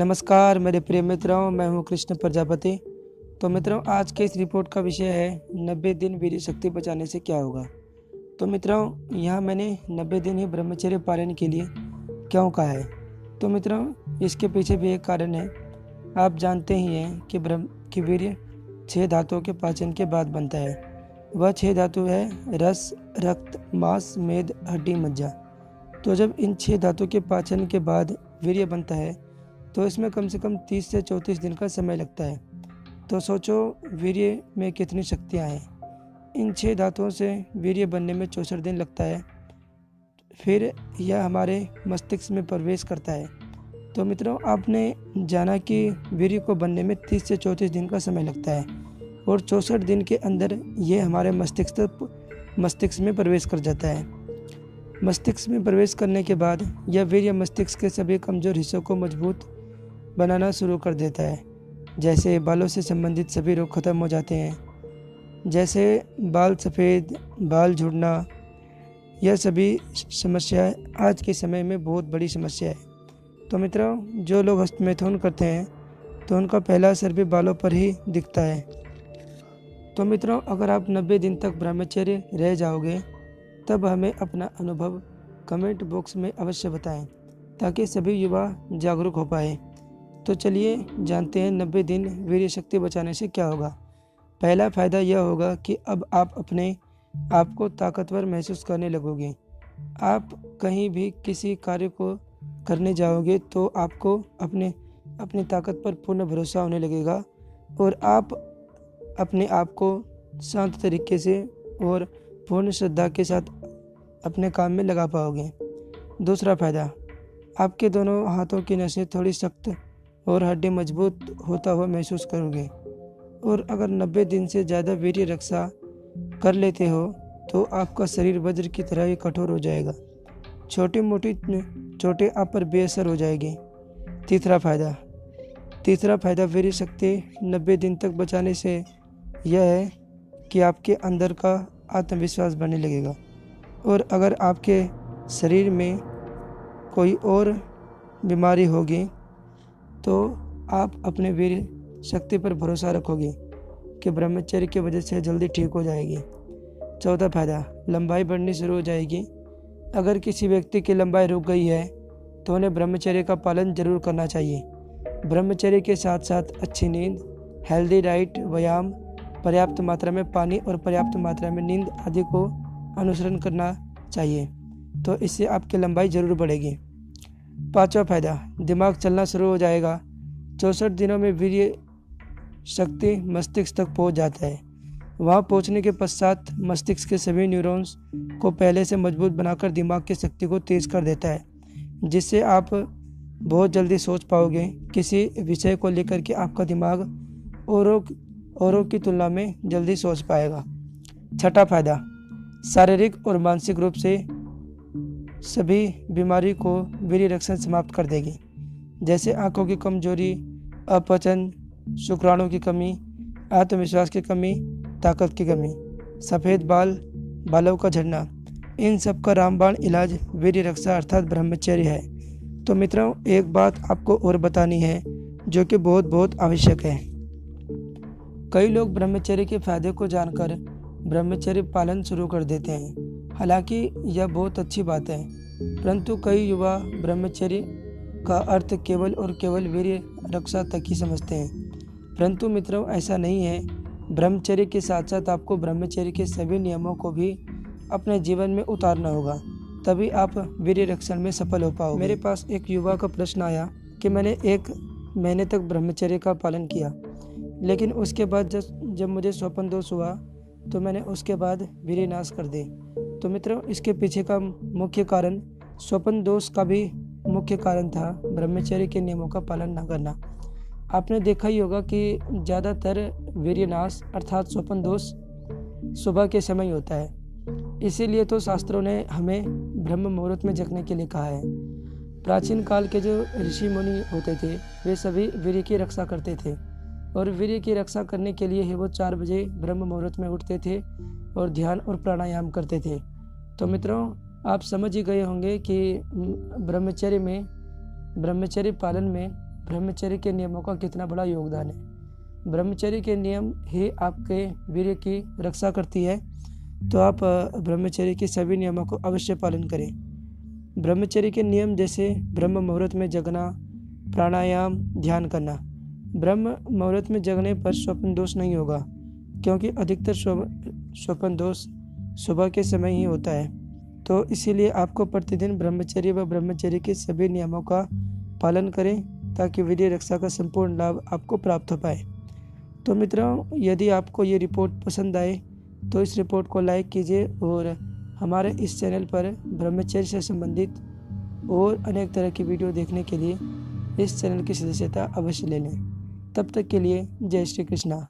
नमस्कार मेरे प्रिय मित्रों, मैं हूं कृष्ण प्रजापति। तो मित्रों, आज के इस रिपोर्ट का विषय है 90 दिन वीर्य शक्ति बचाने से क्या होगा। तो मित्रों, यहाँ मैंने 90 दिन ही ब्रह्मचर्य पालन के लिए क्यों कहा है। तो मित्रों, इसके पीछे भी एक कारण है। आप जानते ही हैं कि वीर्य 6 धातुओं के पाचन के बाद बनता है। वह 6 धातु है रस, रक्त, मांस, मेद, हड्डी, मज्जा। तो जब इन 6 धातु के पाचन के बाद वीर्य बनता है तो इसमें कम से कम 30 से 34 दिन का समय लगता है। तो सोचो वीर्य में कितनी शक्तियाँ हैं। इन 6 धातुओं से वीर्य बनने में 64 दिन लगता है। फिर यह हमारे मस्तिष्क में प्रवेश करता है। तो मित्रों, आपने जाना कि वीर्य को बनने में 30 से 34 दिन का समय लगता है और 64 दिन के अंदर ये हमारे मस्तिष्क में प्रवेश कर जाता है। मस्तिष्क में प्रवेश करने के बाद यह वीर्य मस्तिष्क के सभी कमज़ोर हिस्सों को मजबूत बनाना शुरू कर देता है। जैसे बालों से संबंधित सभी रोग खत्म हो जाते हैं, जैसे बाल सफ़ेद, बाल झड़ना। यह सभी समस्याएं आज के समय में बहुत बड़ी समस्या है। तो मित्रों, जो लोग हस्तमैथुन करते हैं तो उनका पहला असर भी बालों पर ही दिखता है। तो मित्रों, अगर आप 90 दिन तक ब्रह्मचर्य रह जाओगे तब हमें अपना अनुभव कमेंट बॉक्स में अवश्य बताएं ताकि सभी युवा जागरूक हो पाए। तो चलिए जानते हैं 90 दिन वीर्य शक्ति बचाने से क्या होगा। पहला फ़ायदा यह होगा कि अब आप अपने आप को ताकतवर महसूस करने लगोगे। आप कहीं भी किसी कार्य को करने जाओगे तो आपको अपनी ताकत पर पूर्ण भरोसा होने लगेगा और आप अपने आप को शांत तरीके से और पूर्ण श्रद्धा के साथ अपने काम में लगा पाओगे। दूसरा फ़ायदा, आपके दोनों हाथों की नसें थोड़ी सख्त और हड्डी मजबूत होता हुआ महसूस करोगे। और अगर 90 दिन से ज़्यादा वीर्य रक्षा कर लेते हो तो आपका शरीर वज्र की तरह ही कठोर हो जाएगा। छोटी मोटी चोटें आप पर बेअसर हो जाएगी। तीसरा फ़ायदा वीर्य शक्ति 90 दिन तक बचाने से यह है कि आपके अंदर का आत्मविश्वास बढ़ने लगेगा। और अगर आपके शरीर में कोई और बीमारी होगी तो आप अपने वीर्य शक्ति पर भरोसा रखोगे कि ब्रह्मचर्य की वजह से जल्दी ठीक हो जाएगी। चौथा फ़ायदा, लंबाई बढ़नी शुरू हो जाएगी। अगर किसी व्यक्ति की लंबाई रुक गई है तो उन्हें ब्रह्मचर्य का पालन जरूर करना चाहिए। ब्रह्मचर्य के साथ साथ अच्छी नींद, हेल्दी डाइट, व्यायाम, पर्याप्त मात्रा में पानी और पर्याप्त मात्रा में नींद आदि को अनुसरण करना चाहिए। तो इससे आपकी लंबाई जरूर बढ़ेगी। पांचवा फ़ायदा, दिमाग चलना शुरू हो जाएगा। 64 दिनों में वीर्य शक्ति मस्तिष्क तक पहुंच जाता है। वहां पहुंचने के पश्चात मस्तिष्क के सभी न्यूरॉन्स को पहले से मजबूत बनाकर दिमाग की शक्ति को तेज कर देता है, जिससे आप बहुत जल्दी सोच पाओगे। किसी विषय को लेकर के आपका दिमाग औरों की तुलना में जल्दी सोच पाएगा। छठा फ़ायदा, शारीरिक और मानसिक रूप से सभी बीमारी को वीर्य रक्षण समाप्त कर देगी। जैसे आंखों की कमजोरी, अपचन, शुक्राणु की कमी, आत्मविश्वास की कमी, ताकत की कमी, सफ़ेद बालों का झड़ना, इन सब का रामबाण इलाज वीर्य रक्षा अर्थात ब्रह्मचर्य है। तो मित्रों, एक बात आपको और बतानी है जो कि बहुत बहुत आवश्यक है। कई लोग ब्रह्मचर्य के फायदे को जानकर ब्रह्मचर्य पालन शुरू कर देते हैं। हालांकि यह बहुत अच्छी बात है, परंतु कई युवा ब्रह्मचर्य का अर्थ केवल और केवल वीर्य रक्षा तक ही समझते हैं। परंतु मित्रों, ऐसा नहीं है। ब्रह्मचर्य के साथ साथ आपको ब्रह्मचर्य के सभी नियमों को भी अपने जीवन में उतारना होगा, तभी आप वीर्य रक्षण में सफल हो पाओगे। मेरे पास एक युवा का प्रश्न आया कि मैंने 1 महीने तक ब्रह्मचर्य का पालन किया, लेकिन उसके बाद जब मुझे स्वपन दोष हुआ तो मैंने उसके बाद वीर्य नाश कर दी। तो मित्रों, इसके पीछे का मुख्य कारण स्वपन दोष का भी मुख्य कारण था ब्रह्मचर्य के नियमों का पालन न करना। आपने देखा ही होगा कि ज़्यादातर वीर्य नाश अर्थात स्वपन दोष सुबह के समय होता है। इसीलिए तो शास्त्रों ने हमें ब्रह्म मुहूर्त में जगने के लिए कहा है। प्राचीन काल के जो ऋषि मुनि होते थे वे सभी वीर्य की रक्षा करते थे और वीर्य की रक्षा करने के लिए ही वो 4 बजे ब्रह्म मुहूर्त में उठते थे और ध्यान और प्राणायाम करते थे। तो मित्रों, आप समझ ही गए होंगे कि ब्रह्मचर्य पालन में ब्रह्मचर्य के नियमों का कितना बड़ा योगदान है। ब्रह्मचर्य के नियम ही आपके वीर्य की रक्षा करती है, तो आप ब्रह्मचर्य के सभी नियमों को अवश्य पालन करें। ब्रह्मचर्य के नियम जैसे ब्रह्म मुहूर्त में जगना, प्राणायाम, ध्यान करना। ब्रह्म मुहूर्त में जगने पर स्वप्न दोष नहीं होगा, क्योंकि अधिकतर स्वप्न दोष सुबह के समय ही होता है। तो इसीलिए आपको प्रतिदिन ब्रह्मचर्य व ब्रह्मचर्य के सभी नियमों का पालन करें, ताकि वीर्य रक्षा का संपूर्ण लाभ आपको प्राप्त हो पाए। तो मित्रों, यदि आपको ये रिपोर्ट पसंद आए तो इस रिपोर्ट को लाइक कीजिए और हमारे इस चैनल पर ब्रह्मचर्य से संबंधित और अनेक तरह की वीडियो देखने के लिए इस चैनल की सदस्यता अवश्य ले लें। तब तक के लिए जय श्री कृष्णा।